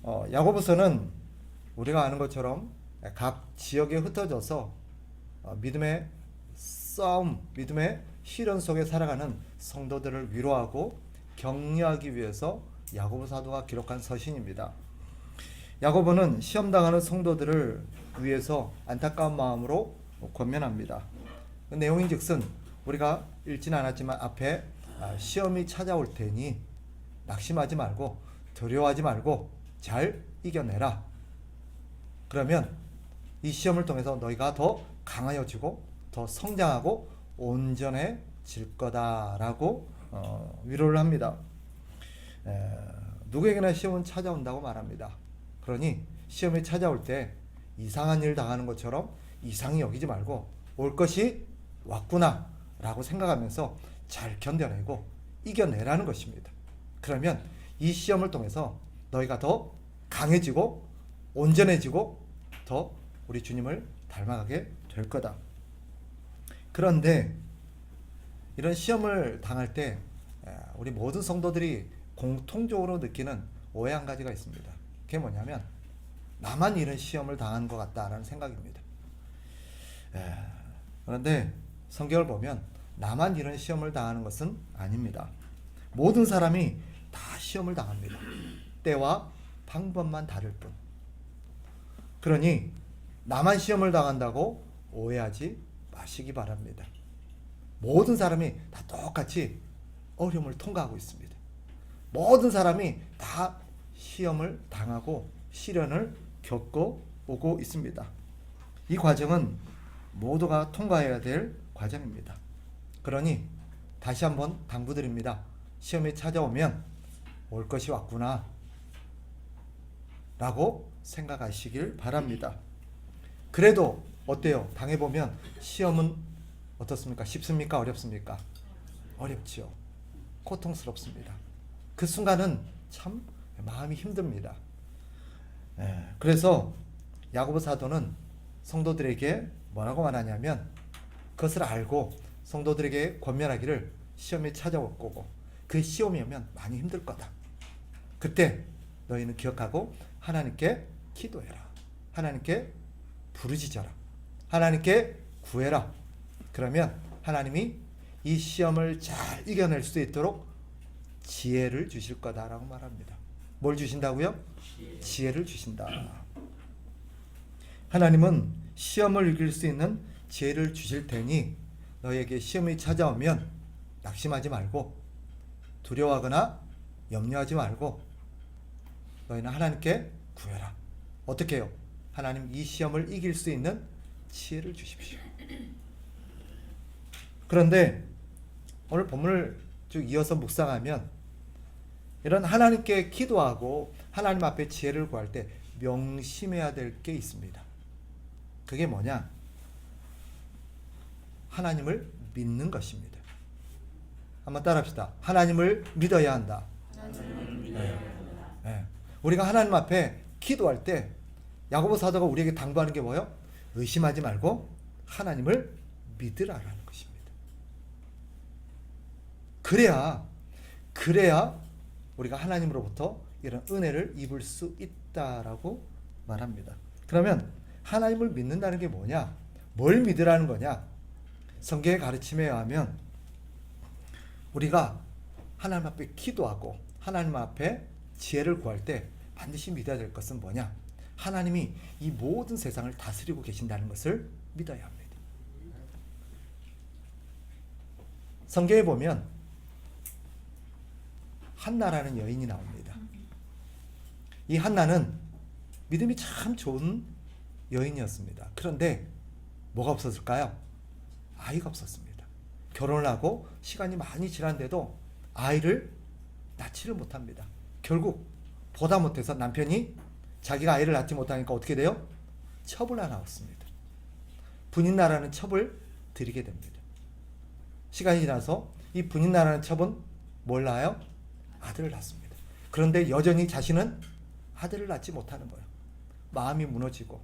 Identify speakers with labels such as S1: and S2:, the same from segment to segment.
S1: 야고보서는 우리가 아는 것처럼 각 지역에 흩어져서 믿음의 싸움, 믿음의 시련 속에 살아가는 성도들을 위로하고 격려하기 위해서 야고보 사도가 기록한 서신입니다. 야고보는 시험당하는 성도들을 위해서 안타까운 마음으로 권면합니다. 그 내용인즉슨 우리가 읽지는 않았지만 앞에 시험이 찾아올 테니 낙심하지 말고 두려워하지 말고 잘 이겨내라. 그러면 이 시험을 통해서 너희가 더 강하여지고 더 성장하고 온전해질 거다라고 위로를 합니다. 누구에게나 시험은 찾아온다고 말합니다. 그러니 시험이 찾아올 때 이상한 일 당하는 것처럼 이상히 여기지 말고 올 것이 왔구나 라고 생각하면서 잘 견뎌내고 이겨내라는 것입니다. 그러면 이 시험을 통해서 너희가 더 강해지고 온전해지고 더 우리 주님을 닮아가게 될 거다. 그런데 이런 시험을 당할 때 우리 모든 성도들이 공통적으로 느끼는 오해 한 가지가 있습니다. 그게 뭐냐면 나만 이런 시험을 당한 것 같다라는 생각입니다. 그런데 성경을 보면 나만 이런 시험을 당하는 것은 아닙니다. 모든 사람이 다 시험을 당합니다. 때와 방법만 다를 뿐. 그러니 나만 시험을 당한다고 오해하지 마시기 바랍니다. 모든 사람이 다 똑같이 어려움을 통과하고 있습니다. 모든 사람이 다 시험을 당하고 시련을 겪고 오고 있습니다. 이 과정은 모두가 통과해야 될 과정입니다. 그러니 다시 한번 당부드립니다. 시험이 찾아오면 올 것이 왔구나 라고 생각하시길 바랍니다. 그래도 어때요? 당해보면 시험은 어떻습니까? 쉽습니까? 어렵습니까? 어렵죠. 고통스럽습니다. 그 순간은 참 마음이 힘듭니다. 그래서 야고보 사도는 성도들에게 뭐라고 말하냐면 그것을 알고 성도들에게 권면하기를 시험이 찾아올 거고 그 시험이 오면 많이 힘들 거다. 그때 너희는 기억하고 하나님께 기도해라. 하나님께 부르짖어라. 하나님께 구해라. 그러면 하나님이 이 시험을 잘 이겨낼 수 있도록 지혜를 주실 거다라고 말합니다. 뭘 주신다고요? 지혜를 주신다. 하나님은 시험을 이길 수 있는 지혜를 주실 테니 너희에게 시험이 찾아오면 낙심하지 말고 두려워하거나 염려하지 말고 너희는 하나님께 구해라. 어떻게 해요? 하나님 이 시험을 이길 수 있는 지혜를 주십시오. 그런데 오늘 본문을 쭉 이어서 묵상하면 이런 하나님께 기도하고 하나님 앞에 지혜를 구할 때 명심해야 될 게 있습니다. 그게 뭐냐? 하나님을 믿는 것입니다. 한번 따라합시다. 하나님을 믿어야 한다. 네. 우리가 하나님 앞에 기도할 때 야고보 사도가 우리에게 당부하는 게 뭐예요? 의심하지 말고 하나님을 믿으라라는 것입니다. 그래야 우리가 하나님으로부터 이런 은혜를 입을 수 있다라고 말합니다. 그러면 하나님을 믿는다는 게 뭐냐? 뭘 믿으라는 거냐? 성경의 가르침에 의하면 우리가 하나님 앞에 기도하고 하나님 앞에 지혜를 구할 때 반드시 믿어야 될 것은 뭐냐? 하나님이 이 모든 세상을 다스리고 계신다는 것을 믿어야 합니다. 성경에 보면 한나라는 여인이 나옵니다. 이 한나는 믿음이 참 좋은 여인이었습니다. 그런데 뭐가 없었을까요? 아이가 없었습니다. 결혼을 하고 시간이 많이 지났는데도 아이를 낳지를 못합니다. 결국 보다 못해서 남편이 자기가 아이를 낳지 못하니까 어떻게 돼요? 첩을 하나 얻습니다. 분인나라는 첩을 드리게 됩니다. 시간이 지나서 이 분인나라는 첩은 뭘 낳아요? 아들을 낳습니다. 그런데 여전히 자신은 아들을 낳지 못하는 거예요. 마음이 무너지고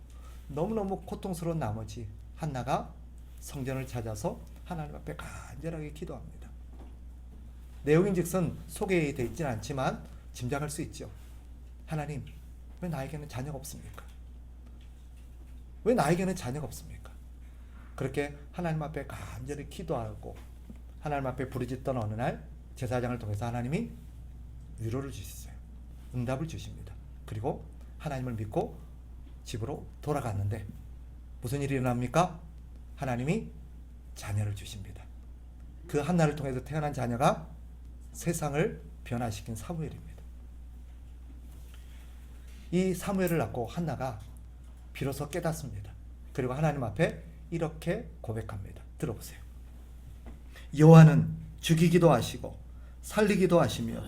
S1: 너무너무 고통스러운 나머지 한나가 성전을 찾아서 하나님 앞에 간절하게 기도합니다. 내용인즉슨 소개되어 있지는 않지만 짐작할 수 있죠. 하나님, 왜 나에게는 자녀가 없습니까? 왜 나에게는 자녀가 없습니까? 그렇게 하나님 앞에 간절히 기도하고 하나님 앞에 부르짖던 어느 날 제사장을 통해서 하나님이 위로를 주셨어요. 응답을 주십니다. 그리고 하나님을 믿고 집으로 돌아갔는데 무슨 일이 일어납니까? 하나님이 자녀를 주십니다. 그 한나를 통해서 태어난 자녀가 세상을 변화시킨 사무엘입니다. 이 사무엘을 낳고 한나가 비로소 깨닫습니다. 그리고 하나님 앞에 이렇게 고백합니다. 들어보세요. 여호와는 죽이기도 하시고 살리기도 하시며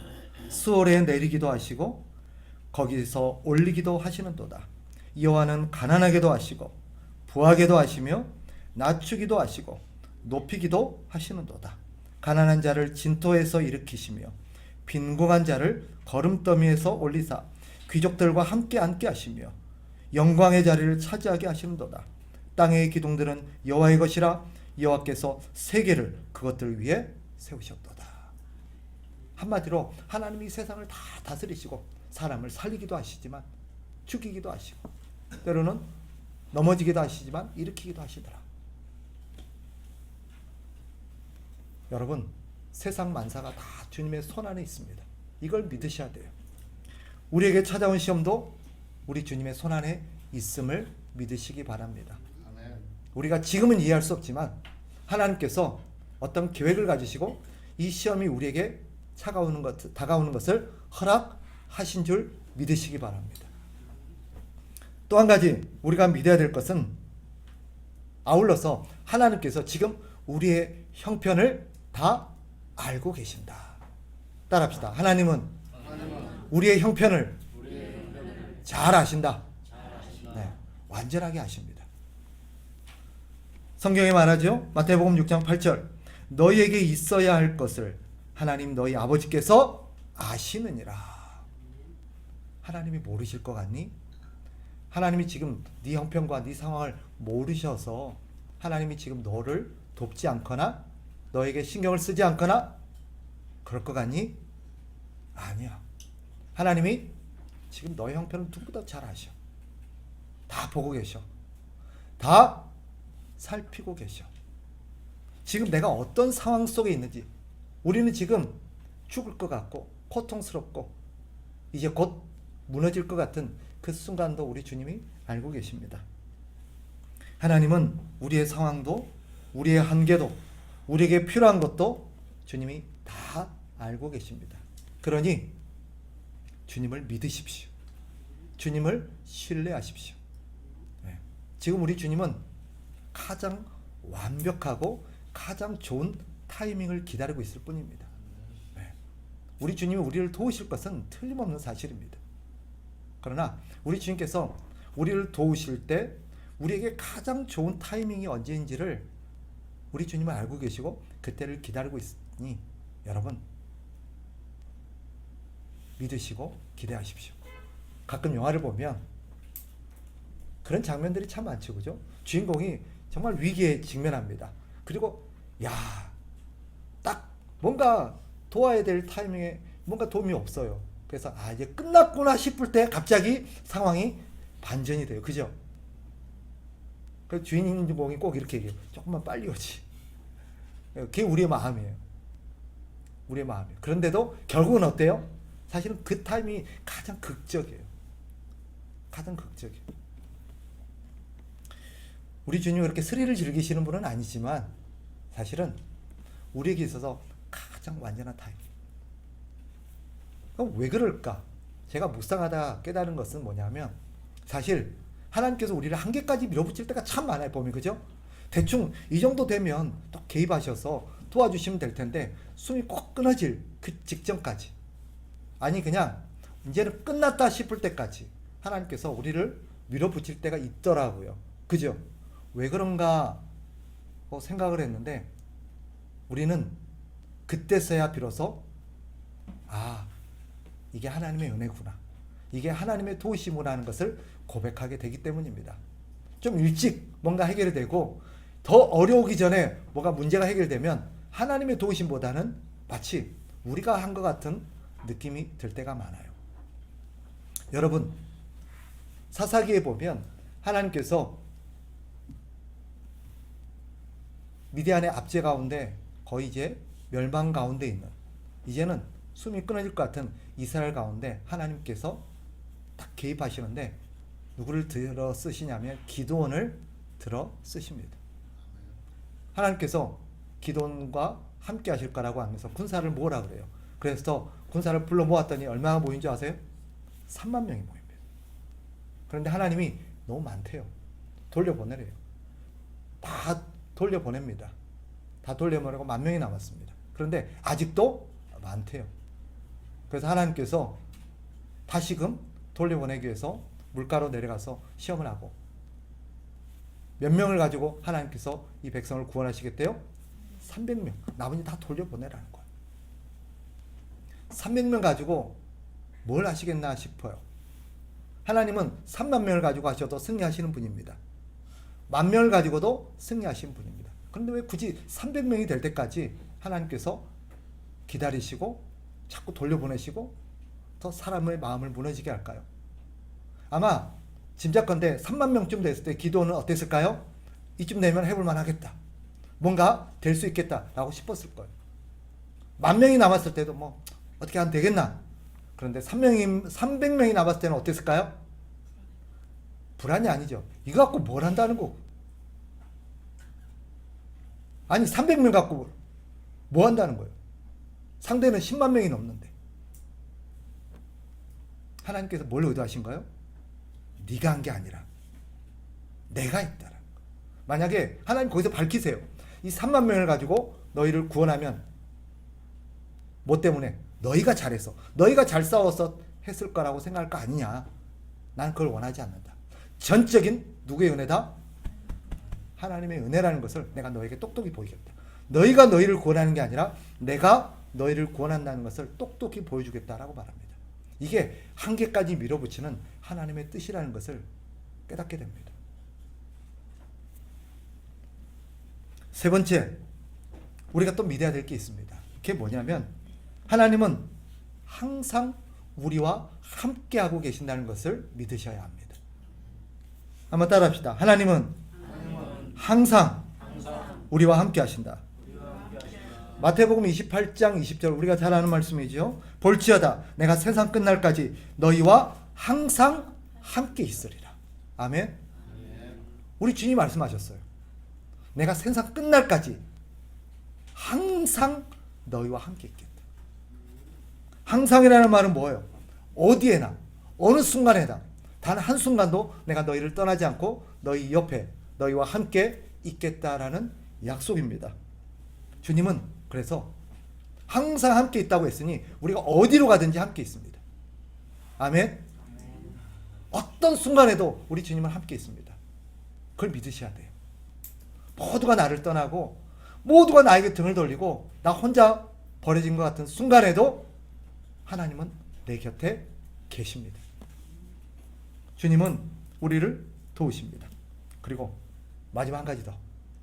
S1: 수월에 내리기도 하시고 거기서 올리기도 하시는도다. 여호와는 가난하게도 하시고 부하게도 하시며 낮추기도 하시고 높이기도 하시는도다. 가난한 자를 진토에서 일으키시며 빈궁한 자를 거름더미에서 올리사 귀족들과 함께 앉게 하시며 영광의 자리를 차지하게 하시는도다. 땅의 기둥들은 여호와의 것이라 여호와께서 세계를 그것들 위에 세우셨도다. 한마디로 하나님이 세상을 다 다스리시고 사람을 살리기도 하시지만 죽이기도 하시고 때로는 넘어지기도 하시지만 일으키기도 하시더라. 여러분, 세상 만사가 다 주님의 손 안에 있습니다. 이걸 믿으셔야 돼요. 우리에게 찾아온 시험도 우리 주님의 손 안에 있음을 믿으시기 바랍니다. 우리가 지금은 이해할 수 없지만 하나님께서 어떤 계획을 가지시고 이 시험이 우리에게 다가오는 것을 허락하신 줄 믿으시기 바랍니다. 또 한 가지 우리가 믿어야 될 것은 아울러서 하나님께서 지금 우리의 형편을 다 알고 계신다. 따라합시다. 하나님은 우리의 형편을 잘 아신다. 네, 완전하게 아십니다. 성경에 말하죠. 마태복음 6장 8절 너희에게 있어야 할 것을 하나님 너희 아버지께서 아시느니라. 하나님이 모르실 것 같니? 하나님이 지금 네 형편과 네 상황을 모르셔서 하나님이 지금 너를 돕지 않거나 너에게 신경을 쓰지 않거나 그럴 것 같니? 아니야. 하나님이 지금 너의 형편을 누구보다 잘 아셔. 다 보고 계셔. 다 살피고 계셔. 지금 내가 어떤 상황 속에 있는지 우리는 지금 죽을 것 같고 고통스럽고 이제 곧 무너질 것 같은 그 순간도 우리 주님이 알고 계십니다. 하나님은 우리의 상황도 우리의 한계도 우리에게 필요한 것도 주님이 다 알고 계십니다. 그러니 주님을 믿으십시오. 주님을 신뢰하십시오. 네. 지금 우리 주님은 가장 완벽하고 가장 좋은 타이밍을 기다리고 있을 뿐입니다. 네. 우리 주님이 우리를 도우실 것은 틀림없는 사실입니다. 그러나 우리 주님께서 우리를 도우실 때 우리에게 가장 좋은 타이밍이 언제인지를 우리 주님은 알고 계시고 그때를 기다리고 있으니 여러분 믿으시고 기대하십시오. 가끔 영화를 보면 그런 장면들이 참 많죠. 그죠? 주인공이 정말 위기에 직면합니다. 그리고 딱 뭔가 도와야 될 타이밍에 뭔가 도움이 없어요. 그래서 이제 끝났구나 싶을 때 갑자기 상황이 반전이 돼요. 그죠? 그 주인공이 꼭 이렇게 얘기해요. 조금만 빨리 오지. 그게 우리의 마음이에요. 우리의 마음이에요. 그런데도 결국은 어때요? 사실은 그 타임이 가장 극적이에요. 가장 극적이에요. 우리 주님이 그렇게 스릴을 즐기시는 분은 아니지만 사실은 우리에게 있어서 가장 완전한 타임. 그럼 왜 그럴까? 제가 묵상하다 깨달은 것은 뭐냐면 사실 하나님께서 우리를 한계까지 밀어붙일 때가 참 많아요. 보면 그죠? 대충 이 정도 되면 또 개입하셔서 도와주시면 될 텐데 숨이 꼭 끊어질 그 직전까지 아니 그냥 이제는 끝났다 싶을 때까지 하나님께서 우리를 밀어붙일 때가 있더라고요. 그죠? 왜 그런가 생각을 했는데 우리는 그때서야 비로소 이게 하나님의 은혜구나. 이게 하나님의 도우심이구나 하는 것을 고백하게 되기 때문입니다. 좀 일찍 뭔가 해결이 되고 더 어려우기 전에 뭐가 문제가 해결되면 하나님의 도우심보다는 마치 우리가 한 것 같은 느낌이 들 때가 많아요. 여러분, 사사기에 보면 하나님께서 미디안의 압제 가운데 거의 이제 멸망 가운데 있는, 이제는 숨이 끊어질 것 같은 이스라엘 가운데 하나님께서 딱 개입하시는데 누구를 들어 쓰시냐면 기드온을 들어 쓰십니다. 하나님께서 기드온과 함께 하실 거라고 하면서 군사를 모으라 그래요. 그래서 군사를 불러 모았더니 얼마나 모인 줄 아세요? 3만 명이 모입니다. 그런데 하나님이 너무 많대요. 돌려보내래요. 다 돌려보냅니다. 다 돌려보내고 10,000명이 남았습니다. 그런데 아직도 많대요. 그래서 하나님께서 다시금 돌려보내기 위해서 물가로 내려가서 시험을 하고, 몇 명을 가지고 하나님께서 이 백성을 구원하시겠대요? 300명. 나머지 다 돌려보내라는 거예요. 300명 가지고 뭘 하시겠나 싶어요. 하나님은 3만 명을 가지고 하셔도 승리하시는 분입니다. 10,000명을 가지고도 승리하시는 분입니다. 그런데 왜 굳이 300명이 될 때까지 하나님께서 기다리시고 자꾸 돌려보내시고 더 사람의 마음을 무너지게 할까요? 아마 짐작컨대 3만 명쯤 됐을 때 기도는 어땠을까요? 이쯤 되면 해볼만 하겠다. 뭔가 될 수 있겠다라고 싶었을 거예요. 10,000명이 남았을 때도 뭐 어떻게 하면 되겠나? 그런데 300명이 남았을 때는 어땠을까요? 불안이 아니죠. 이거 갖고 뭘 한다는 거고. 아니 300명 갖고 뭐 한다는 거예요. 상대는 10만 명이 넘는데. 하나님께서 뭘 의도하신 거예요? 네가 한 게 아니라 내가 했다라는 거. 만약에 하나님 거기서 밝히세요. 이 3만 명을 가지고 너희를 구원하면 뭐 때문에? 너희가 잘해서, 너희가 잘 싸워서 했을 거라고 생각할 거 아니냐. 난 그걸 원하지 않는다. 전적인 누구의 은혜다? 하나님의 은혜라는 것을 내가 너에게 똑똑히 보이겠다. 너희가 너희를 구원하는 게 아니라 내가 너희를 구원한다는 것을 똑똑히 보여주겠다라고 말합니다. 이게 한계까지 밀어붙이는 하나님의 뜻이라는 것을 깨닫게 됩니다. 세 번째, 우리가 또 믿어야 될 게 있습니다. 그게 뭐냐면 하나님은 항상 우리와 함께하고 계신다는 것을 믿으셔야 합니다. 한번 따라합시다. 하나님은 항상 우리와 함께 하신다. 마태복음 28장 20절, 우리가 잘 아는 말씀이죠. 볼지어다 내가 세상 끝날까지 너희와 항상 함께 있으리라. 아멘. 우리 주님이 말씀하셨어요. 내가 세상 끝날까지 항상 너희와 함께 있겠다. 항상이라는 말은 뭐예요? 어디에나 어느 순간에나 단 한순간도 내가 너희를 떠나지 않고 너희 옆에 너희와 함께 있겠다라는 약속입니다. 주님은 그래서 항상 함께 있다고 했으니 우리가 어디로 가든지 함께 있습니다. 아멘. 어떤 순간에도 우리 주님은 함께 있습니다. 그걸 믿으셔야 돼요. 모두가 나를 떠나고 모두가 나에게 등을 돌리고 나 혼자 버려진 것 같은 순간에도 하나님은 내 곁에 계십니다. 주님은 우리를 도우십니다. 그리고 마지막 한 가지 더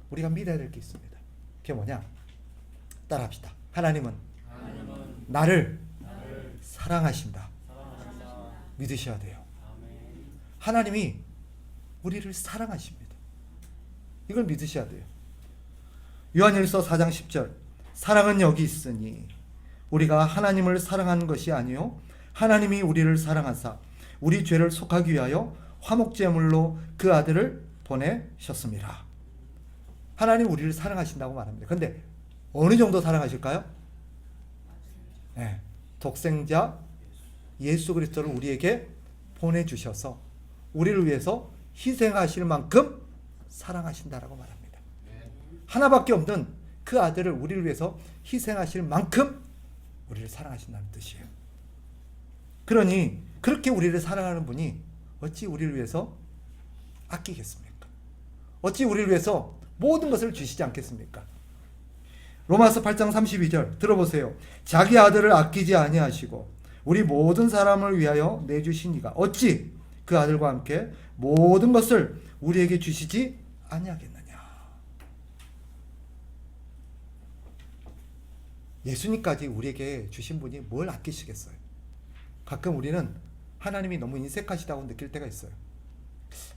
S1: 우리가 믿어야 될 게 있습니다. 그게 뭐냐? 따라합시다. 하나님은 나를 사랑하신다. 믿으셔야 돼요. 하나님이 우리를 사랑하십니다. 이걸 믿으셔야 돼요. 요한일서 4장 10절, 사랑은 여기 있으니 우리가 하나님을 사랑하는 것이 아니요 하나님이 우리를 사랑하사 우리 죄를 속하기 위하여 화목제물로 그 아들을 보내셨습니다. 하나님 우리를 사랑하신다고 말합니다. 그런데 어느 정도 사랑하실까요? 네, 독생자 예수 그리스도를 우리에게 보내주셔서 우리를 위해서 희생하실 만큼 사랑하신다라고 말합니다. 하나밖에 없는 그 아들을 우리를 위해서 희생하실 만큼 우리를 사랑하신다는 뜻이에요. 그러니 그렇게 우리를 사랑하는 분이 어찌 우리를 위해서 아끼겠습니까? 어찌 우리를 위해서 모든 것을 주시지 않겠습니까? 로마서 8장 32절 들어보세요. 자기 아들을 아끼지 아니하시고 우리 모든 사람을 위하여 내주신 이가 어찌 그 아들과 함께 모든 것을 우리에게 주시지 아니하겠느냐. 예수님까지 우리에게 주신 분이 뭘 아끼시겠어요? 가끔 우리는 하나님이 너무 인색하시다고 느낄 때가 있어요.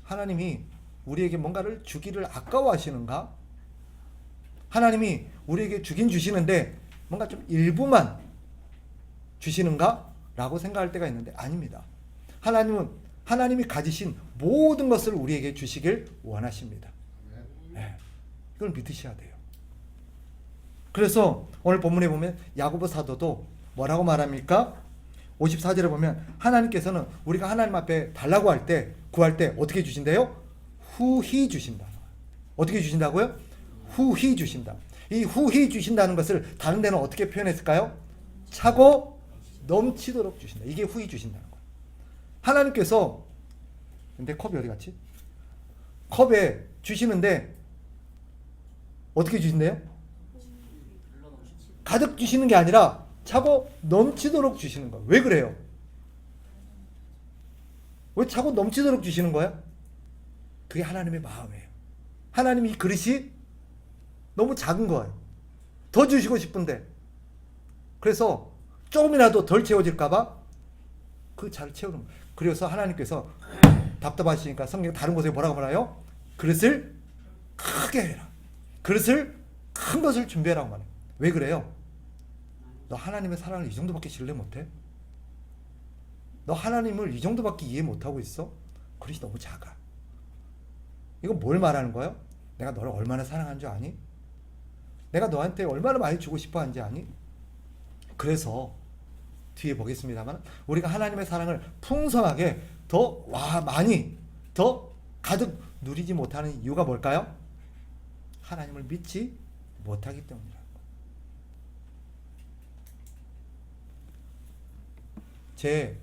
S1: 하나님이 우리에게 뭔가를 주기를 아까워하시는가? 하나님이 우리에게 주긴 주시는데 뭔가 좀 일부만 주시는가? 라고 생각할 때가 있는데 아닙니다. 하나님은 하나님이 가지신 모든 것을 우리에게 주시길 원하십니다. 네, 이걸 믿으셔야 돼요. 그래서 오늘 본문에 보면 야고보 사도도 뭐라고 말합니까? 54절에 보면 하나님께서는 우리가 하나님 앞에 달라고 할 때, 구할 때 어떻게 주신대요? 후히 주신다. 어떻게 주신다고요? 후히 주신다. 이 후히 주신다는 것을 다른 데는 어떻게 표현했을까요? 차고 넘치도록 주신다. 이게 후히 주신다는 거예요. 하나님께서, 근데 컵이 어디 갔지? 컵에 주시는데 어떻게 주신대요? 가득 주시는 게 아니라 차고 넘치도록 주시는 거예요. 왜 그래요? 왜 차고 넘치도록 주시는 거야? 그게 하나님의 마음이에요. 하나님이 이 그릇이 너무 작은 거예요. 더 주시고 싶은데. 그래서 조금이라도 덜 채워질까봐 그 잘 채우는 거예요. 그래서 하나님께서 답답하시니까 성경 다른 곳에 뭐라고 말해요? 그릇을 크게 해라. 그릇을 큰 것을 준비해라고 말해요. 왜 그래요? 너 하나님의 사랑을 이 정도밖에 신뢰 못해? 너 하나님을 이 정도밖에 이해 못하고 있어? 그릇이 너무 작아. 이건 뭘 말하는 거예요? 내가 너를 얼마나 사랑한 줄 아니? 내가 너한테 얼마나 많이 주고 싶어 한지 아니? 그래서 뒤에 보겠습니다만 우리가 하나님의 사랑을 풍성하게 더 많이 더 가득 누리지 못하는 이유가 뭘까요? 하나님을 믿지 못하기 때문이다. 제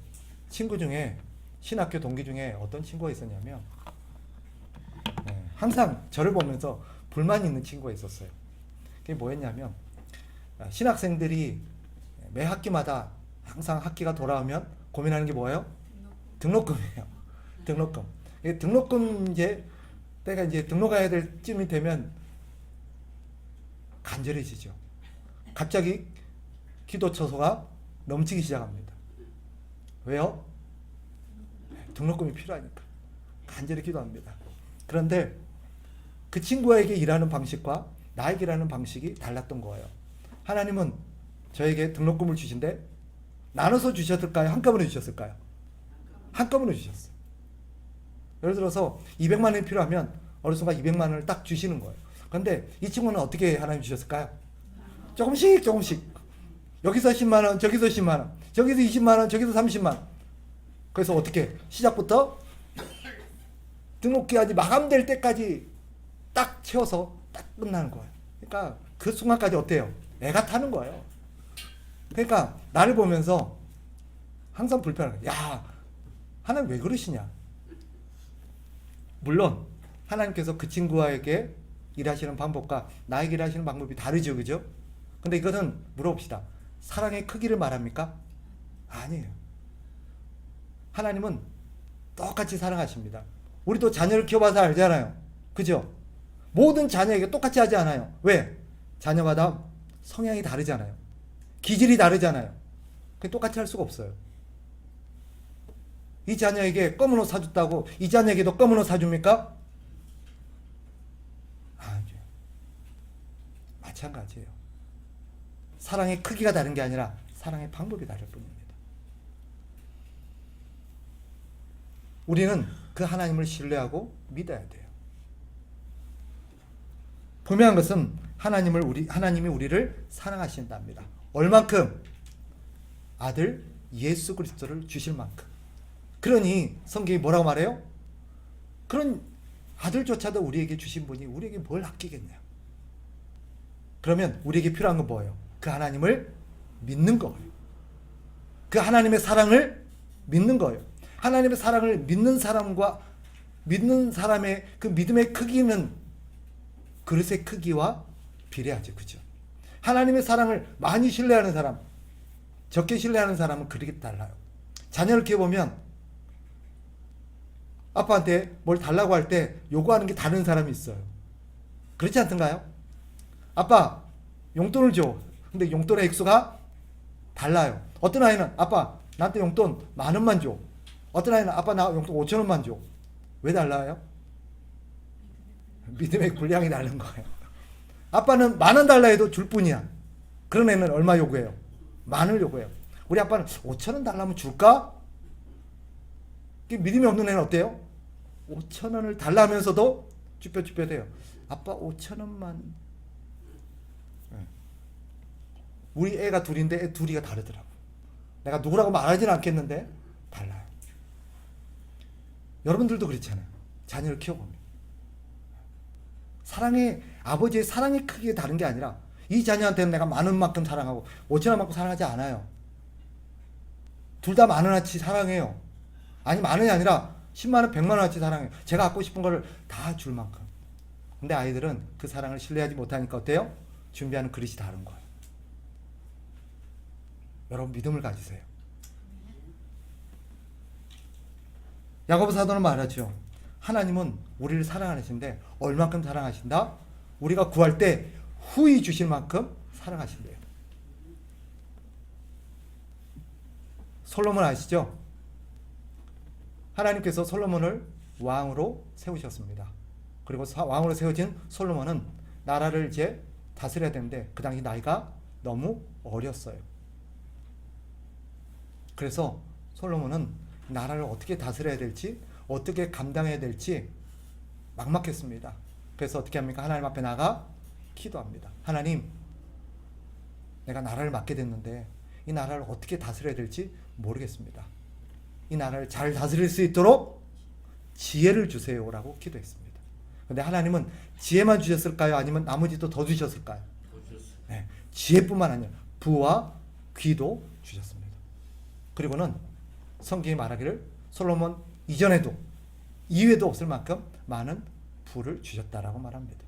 S1: 친구 중에 신학교 동기 중에 어떤 친구가 있었냐면 항상 저를 보면서 불만이 있는 친구가 있었어요. 그게 뭐였냐면 신학생들이 매 학기마다 항상 학기가 돌아오면 고민하는 게 뭐예요? 등록금이에요. 등록금. 등록금 이제 때가 이제 등록해야 될 쯤이 되면 간절해지죠. 갑자기 기도 처소가 넘치기 시작합니다. 왜요? 등록금이 필요하니까 간절히 기도합니다. 그런데 그 친구에게 일하는 방식과 나에게 일하는 방식이 달랐던 거예요. 하나님은 저에게 등록금을 주신데 나눠서 주셨을까요? 한꺼번에 주셨을까요? 한꺼번에 주셨어요. 예를 들어서 200만 원이 필요하면 어느 순간 200만 원을 딱 주시는 거예요. 그런데 이 친구는 어떻게 하나님 주셨을까요? 조금씩 여기서 10만 원, 저기서 10만 원, 저기서 20만 원, 저기서 30만 원. 그래서 어떻게 시작부터 등록기한이 마감될 때까지 딱 채워서 딱 끝나는 거예요. 그러니까 그 순간까지 어때요? 애가 타는 거예요. 그러니까 나를 보면서 항상 불편한 거예요. 야, 하나님 왜 그러시냐? 물론 하나님께서 그 친구에게 일하시는 방법과 나에게 일하시는 방법이 다르죠, 그죠? 근데 이것은 물어봅시다. 사랑의 크기를 말합니까? 아니에요. 하나님은 똑같이 사랑하십니다. 우리도 자녀를 키워봐서 알잖아요. 그죠? 모든 자녀에게 똑같이 하지 않아요. 왜? 자녀마다 성향이 다르잖아요. 기질이 다르잖아요. 똑같이 할 수가 없어요. 이 자녀에게 검은 옷 사줬다고 이 자녀에게도 검은 옷 사줍니까? 아니죠. 마찬가지예요. 사랑의 크기가 다른 게 아니라 사랑의 방법이 다를 뿐입니다. 우리는 그 하나님을 신뢰하고 믿어야 돼요. 분명한 것은 하나님이 우리를 사랑하신답니다. 얼만큼? 아들 예수 그리스도를 주실 만큼. 그러니 성경이 뭐라고 말해요? 그런 아들조차도 우리에게 주신 분이 우리에게 뭘 아끼겠냐? 그러면 우리에게 필요한 건 뭐예요? 그 하나님을 믿는 거예요. 그 하나님의 사랑을 믿는 거예요. 하나님의 사랑을 믿는 사람의 그 믿음의 크기는 그릇의 크기와 비례하죠. 그죠? 하나님의 사랑을 많이 신뢰하는 사람, 적게 신뢰하는 사람은 그렇게 달라요. 자녀를 키워보면 아빠한테 뭘 달라고 할 때 요구하는 게 다른 사람이 있어요. 그렇지 않던가요? 아빠 용돈을 줘. 근데 용돈의 액수가 달라요. 어떤 아이는 아빠 나한테 용돈 10,000원만 줘. 어떤 아이는 아빠 나 용돈 5,000원만 줘. 왜 달라요? 믿음의 분량이 다른 거예요. 아빠는 10,000원 달라 해도 줄 뿐이야. 그런 애는 얼마 요구해요? 10,000원 요구해요. 우리 아빠는 5,000원 달라면 줄까? 믿음이 없는 애는 어때요? 5,000원을 달라면서도 쭈뼛쭈뼛해요. 아빠 5,000원만. 우리 애가 둘인데 애 둘이가 다르더라고. 내가 누구라고 말하지는 않겠는데 달라요. 여러분들도 그렇잖아요. 자녀를 키워보면 아버지의 사랑의 크기가 다른 게 아니라 이 자녀한테는 내가 10,000원만큼 사랑하고 5,000원만큼 사랑하지 않아요. 둘 다 10,000원어치 사랑해요. 아니 10,000원이 아니라 100,000원, 100,000원어치 사랑해요. 제가 갖고 싶은 거를 다 줄 만큼. 근데 아이들은 그 사랑을 신뢰하지 못하니까 어때요? 준비하는 그릇이 다른 거예요. 여러분 믿음을 가지세요. 야고보 사도는 말하죠. 하나님은 우리를 사랑하시는데 얼만큼 사랑하신다? 우리가 구할 때 후히 주실 만큼 사랑하신대요. 솔로몬 아시죠? 하나님께서 솔로몬을 왕으로 세우셨습니다. 그리고 왕으로 세워진 솔로몬은 나라를 이제 다스려야 되는데 그 당시 나이가 너무 어렸어요. 그래서 솔로몬은 나라를 어떻게 다스려야 될지, 어떻게 감당해야 될지 막막했습니다. 그래서 어떻게 합니까? 하나님 앞에 나가 기도합니다. 하나님, 내가 나라를 맡게 됐는데 이 나라를 어떻게 다스려야 될지 모르겠습니다. 이 나라를 잘 다스릴 수 있도록 지혜를 주세요라고 기도했습니다. 그런데 하나님은 지혜만 주셨을까요? 아니면 나머지도 더 주셨을까요? 네, 지혜뿐만 아니라 부와 귀도 주셨습니다. 그리고는 성경이 말하기를 솔로몬 이전에도 이후에도 없을 만큼 많은 부를 주셨다라고 말합니다.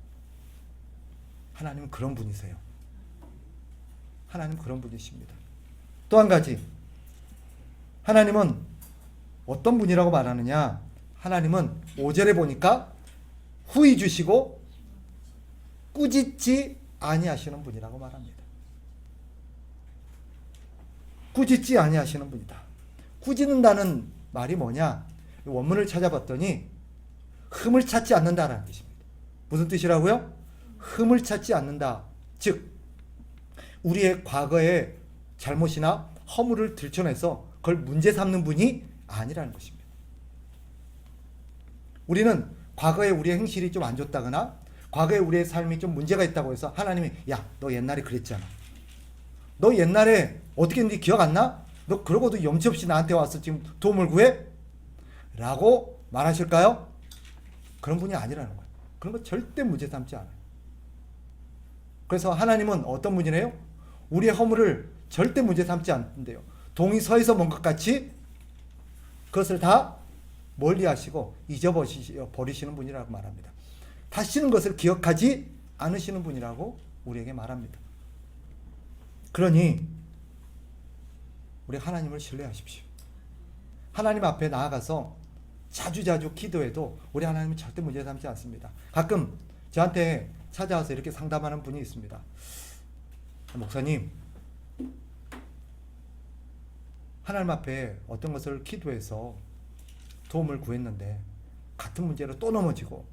S1: 하나님은 그런 분이세요. 하나님 그런 분이십니다. 또 한 가지, 하나님은 어떤 분이라고 말하느냐? 하나님은 5절에 보니까 후히 주시고 꾸짖지 아니하시는 분이라고 말합니다. 꾸짖지 아니하시는 분이다. 꾸짖는다는 말이 뭐냐? 원문을 찾아봤더니 흠을 찾지 않는다라는 뜻입니다. 무슨 뜻이라고요? 흠을 찾지 않는다. 즉 우리의 과거의 잘못이나 허물을 들춰내서 그걸 문제 삼는 분이 아니라는 것입니다. 우리는 과거에 우리의 행실이 좀 안 좋다거나 과거에 우리의 삶이 좀 문제가 있다고 해서 하나님이 야, 너 옛날에 그랬잖아. 너 옛날에 어떻게 했는지 기억 안 나? 너 그러고도 염치 없이 나한테 와서 지금 도움을 구해? 라고 말하실까요? 그런 분이 아니라는 거예요. 그런 거 절대 문제 삼지 않아요. 그래서 하나님은 어떤 분이래요? 우리의 허물을 절대 문제 삼지 않는데요. 동이 서에서 먼 것 같이 그것을 다 멀리 하시고 잊어버리시는 분이라고 말합니다. 다시는 것을 기억하지 않으시는 분이라고 우리에게 말합니다. 그러니 우리 하나님을 신뢰하십시오. 하나님 앞에 나아가서 자주자주 기도해도 우리 하나님은 절대 문제 삼지 않습니다. 가끔 저한테 찾아와서 이렇게 상담하는 분이 있습니다. 목사님, 하나님 앞에 어떤 것을 기도해서 도움을 구했는데 같은 문제로 또 넘어지고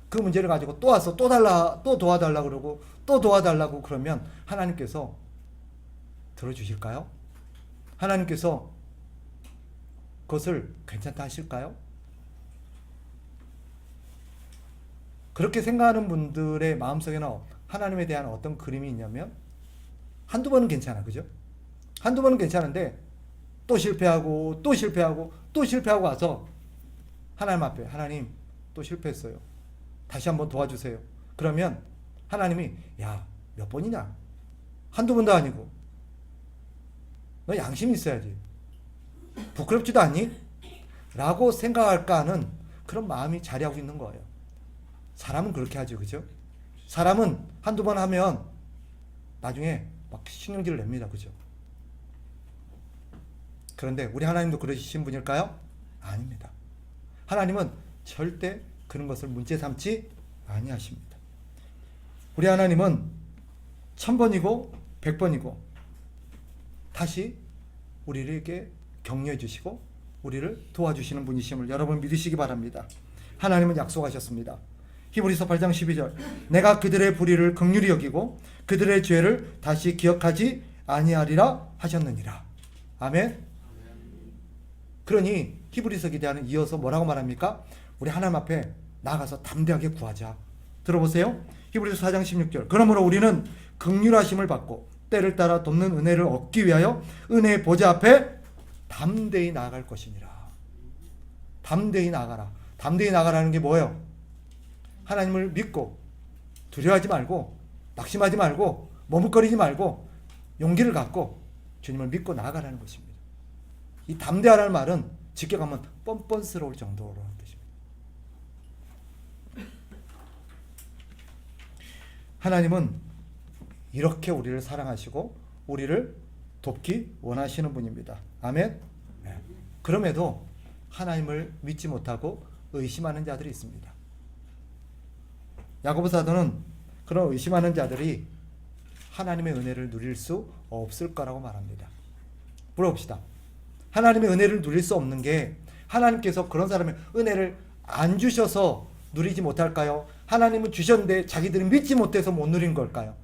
S1: 그 문제를 가지고 또 와서 또 도와달라고 그러고 또 도와달라고 그러면 하나님께서 들어주실까요? 하나님께서 그것을 괜찮다 하실까요? 그렇게 생각하는 분들의 마음속에는 하나님에 대한 어떤 그림이 있냐면 한두 번은 괜찮아, 그죠? 한두 번은 괜찮은데 또 실패하고 와서 하나님 앞에 하나님 또 실패했어요. 다시 한번 도와주세요. 그러면 하나님이 야, 몇 번이냐? 한두 번도 아니고 너 양심이 있어야지. 부끄럽지도 않니? 라고 생각할까 하는 그런 마음이 자리하고 있는 거예요. 사람은 그렇게 하죠, 그죠? 사람은 한두 번 하면 나중에 막 신경질을 냅니다, 그죠? 그런데 우리 하나님도 그러신 분일까요? 아닙니다. 하나님은 절대 그런 것을 문제 삼지 아니하십니다. 우리 하나님은 1000번이고 100번이고 다시 우리에게 격려해 주시고 우리를 도와주시는 분이심을 여러분 믿으시기 바랍니다. 하나님은 약속하셨습니다. 히브리서 8장 12절 내가 그들의 불의를 긍휼히 여기고 그들의 죄를 다시 기억하지 아니하리라 하셨느니라. 아멘. 그러니 히브리서 기대하는 이어서 뭐라고 말합니까? 우리 하나님 앞에 나가서 담대하게 구하자. 들어보세요. 히브리서 4장 16절 그러므로 우리는 긍휼하심을 받고 때를 따라 돕는 은혜를 얻기 위하여 은혜의 보좌 앞에 담대히 나아갈 것이니라. 담대히 나가라. 담대히 나가라는 게 뭐예요? 하나님을 믿고 두려워하지 말고 낙심하지 말고 머뭇거리지 말고 용기를 갖고 주님을 믿고 나아가라는 것입니다. 이 담대하라는 말은 직격하면 뻔뻔스러울 정도로 하는 뜻입니다. 하나님은 이렇게 우리를 사랑하시고 우리를 돕기 원하시는 분입니다. 아멘. 네. 그럼에도 하나님을 믿지 못하고 의심하는 자들이 있습니다. 야고보 사도는 그런 의심하는 자들이 하나님의 은혜를 누릴 수 없을 거라고 말합니다. 물어봅시다. 하나님의 은혜를 누릴 수 없는 게 하나님께서 그런 사람의 은혜를 안 주셔서 누리지 못할까요? 하나님은 주셨는데 자기들이 믿지 못해서 못 누린 걸까요?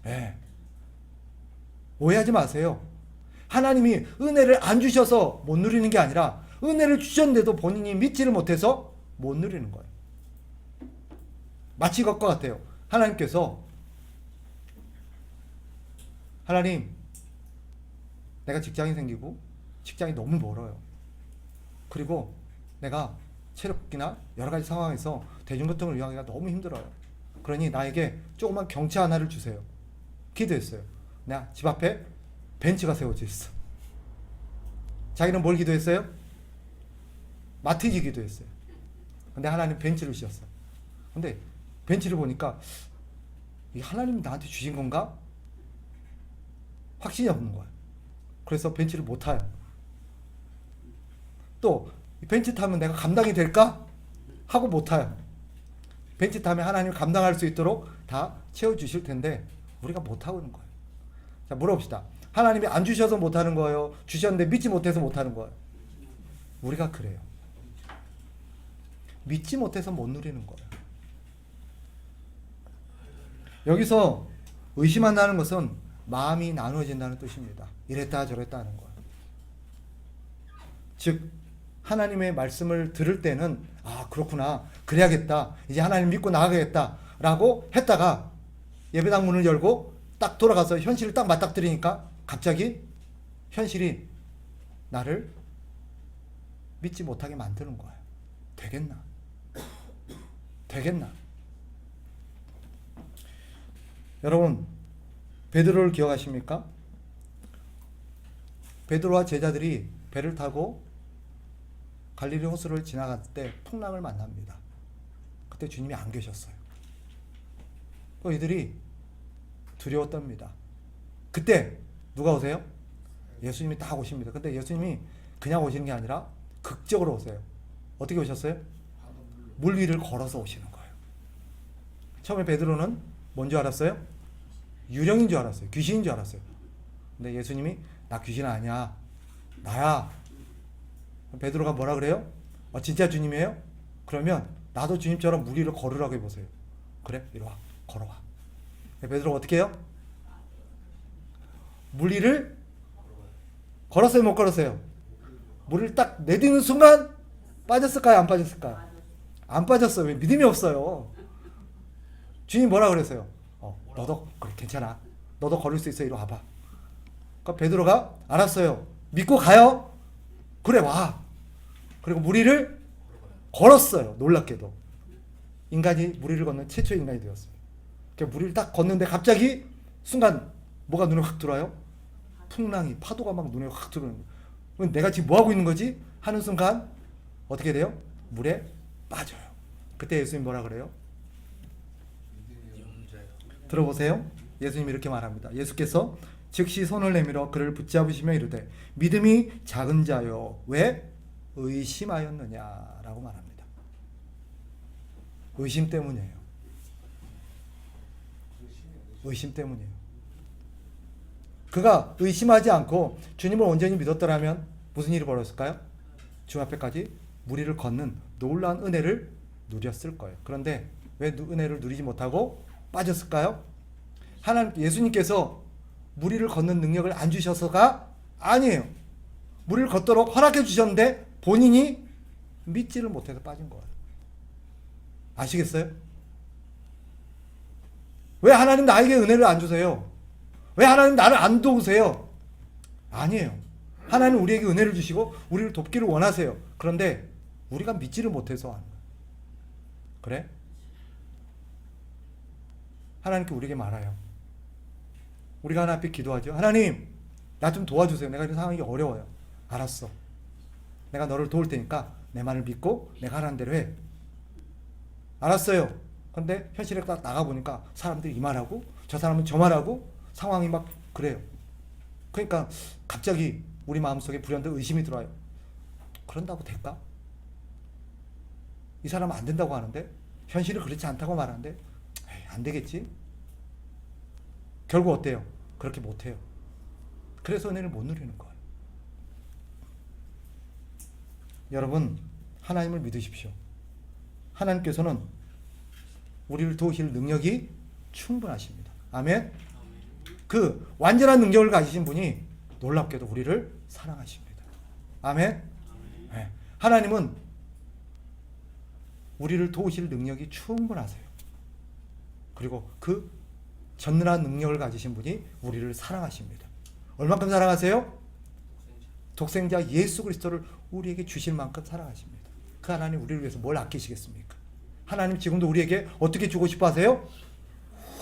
S1: 네. 오해하지 마세요. 하나님이 은혜를 안 주셔서 못 누리는 게 아니라 은혜를 주셨는데도 본인이 믿지를 못해서 못 누리는 거예요. 마치 이것과 같아요. 하나님께서 하나님 내가 직장이 생기고 직장이 너무 멀어요. 그리고 내가 체력이나 여러 가지 상황에서 대중교통을 이용하기가 너무 힘들어요. 그러니 나에게 조그만 경차 하나를 주세요. 기도했어요. 내가 집 앞에 벤츠가 세워져 있어. 자기는 뭘 기도했어요? 마티즈 기도했어요. 근데 하나님 벤츠를 주셨어. 근데 벤츠를 보니까 이 하나님이 나한테 주신 건가? 확신이 없는 거야. 그래서 벤츠를 못 타요. 또 벤츠 타면 내가 감당이 될까? 하고 못 타요. 벤츠 타면 하나님 감당할 수 있도록 다 채워주실 텐데 우리가 못 하고 있는 거예요. 자, 물어봅시다. 하나님이 안 주셔서 못 하는 거예요? 주셨는데 믿지 못해서 못 하는 거예요? 우리가 그래요. 믿지 못해서 못 누리는 거예요. 여기서 의심한다는 것은 마음이 나누어진다는 뜻입니다. 이랬다 저랬다 하는 거예요. 즉 하나님의 말씀을 들을 때는 아 그렇구나 그래야겠다 이제 하나님 믿고 나가겠다 라고 했다가 예배당 문을 열고 딱 돌아가서 현실을 딱 맞닥뜨리니까 갑자기 현실이 나를 믿지 못하게 만드는 거예요. 되겠나? 되겠나? 여러분 베드로를 기억하십니까? 베드로와 제자들이 배를 타고 갈릴리 호수를 지나갈 때 풍랑을 만납니다. 그때 주님이 안 계셨어요. 또 이들이 두려워 떱니다. 그때 누가 오세요? 예수님이 딱 오십니다. 근데 예수님이 그냥 오시는 게 아니라 극적으로 오세요. 어떻게 오셨어요? 물 위를 걸어서 오시는 거예요. 처음에 베드로는 뭔 줄 알았어요? 유령인 줄 알았어요. 귀신인 줄 알았어요. 근데 예수님이 나 귀신 아니야. 나야. 베드로가 뭐라 그래요? 진짜 주님이에요? 그러면 나도 주님처럼 물 위를 걸으라고 해보세요. 그래? 이리 와. 걸어와. 베드로가 어떻게 해요? 물 위를 걸었어요? 못 걸었어요? 물을 딱 내딛는 순간 빠졌을까요? 안 빠졌을까요? 안 빠졌어요. 왜? 믿음이 없어요. 주님 뭐라 그랬어요? 너도 그래 괜찮아. 너도 걸을 수 있어. 이리 와봐. 그러니까 베드로가 알았어요. 믿고 가요. 그래 와. 그리고 물 위를 걸었어요. 놀랍게도. 인간이 물 위를 걷는 최초의 인간이 되었어요. 그러니까 물 위를 딱 걷는데 갑자기 순간 뭐가 눈에 확 들어와요? 풍랑이 파도가 막 눈에 확 들어오는 거예요. 내가 지금 뭐 하고 있는 거지? 하는 순간 어떻게 돼요? 물에 빠져요. 그때 예수님 뭐라 그래요? 들어보세요. 예수님이 이렇게 말합니다. 예수께서 즉시 손을 내밀어 그를 붙잡으시며 이르되 믿음이 작은 자여 왜 의심하였느냐라고 말합니다. 의심 때문이에요. 의심 때문이에요. 그가 의심하지 않고 주님을 온전히 믿었더라면 무슨 일이 벌어졌을까요? 주 앞에까지 무리를 걷는 놀라운 은혜를 누렸을 거예요. 그런데 왜 은혜를 누리지 못하고 빠졌을까요? 하나님 예수님께서 무리를 걷는 능력을 안 주셔서가 아니에요. 무리를 걷도록 허락해 주셨는데 본인이 믿지를 못해서 빠진 거예요. 아시겠어요? 왜 하나님 나에게 은혜를 안 주세요? 왜 하나님 나를 안 도우세요? 아니에요. 하나님 우리에게 은혜를 주시고 우리를 돕기를 원하세요. 그런데 우리가 믿지를 못해서 하는 거예요. 그래? 하나님께 우리에게 말아요. 우리가 하나님 앞에 기도하죠. 하나님, 나 좀 도와주세요. 내가 이런 상황이 어려워요. 알았어. 내가 너를 도울 테니까 내 말을 믿고 내가 하라는 대로 해. 알았어요. 그런데 현실에 딱 나가보니까 사람들이 이 말하고 저 사람은 저 말하고 상황이 막 그래요. 그러니까 갑자기 우리 마음속에 불현듯 의심이 들어와요. 그런다고 될까? 이 사람은 안 된다고 하는데 현실은 그렇지 않다고 말하는데 에이, 안 되겠지? 결국 어때요? 그렇게 못해요. 그래서 은혜를 못 누리는 거예요. 여러분, 하나님을 믿으십시오. 하나님께서는 우리를 도우실 능력이 충분하십니다. 아멘? 그 완전한 능력을 가지신 분이 놀랍게도 우리를 사랑하십니다. 아멘? 네. 하나님은 우리를 도우실 능력이 충분하세요. 그리고 그 전능한 능력을 가지신 분이 우리를 사랑하십니다. 얼만큼 사랑하세요? 독생자 예수 그리스도를 우리에게 주실 만큼 사랑하십니다. 그 하나님 우리를 위해서 뭘 아끼시겠습니까? 하나님 지금도 우리에게 어떻게 주고 싶어 하세요?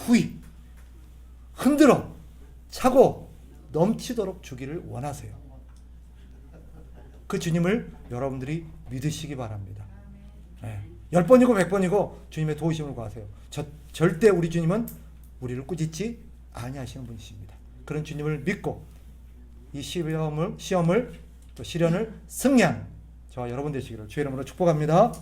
S1: 후히 흔들어 차고 넘치도록 주기를 원하세요. 그 주님을 여러분들이 믿으시기 바랍니다. 네. 10번이고 100번이고 주님의 도우심을 구하세요. 절대 우리 주님은 우리를 꾸짖지 아니하시는 분이십니다. 그런 주님을 믿고 이 시험을 또 시련을 승리하는 저와 여러분 되시기를 주의 이름으로 축복합니다.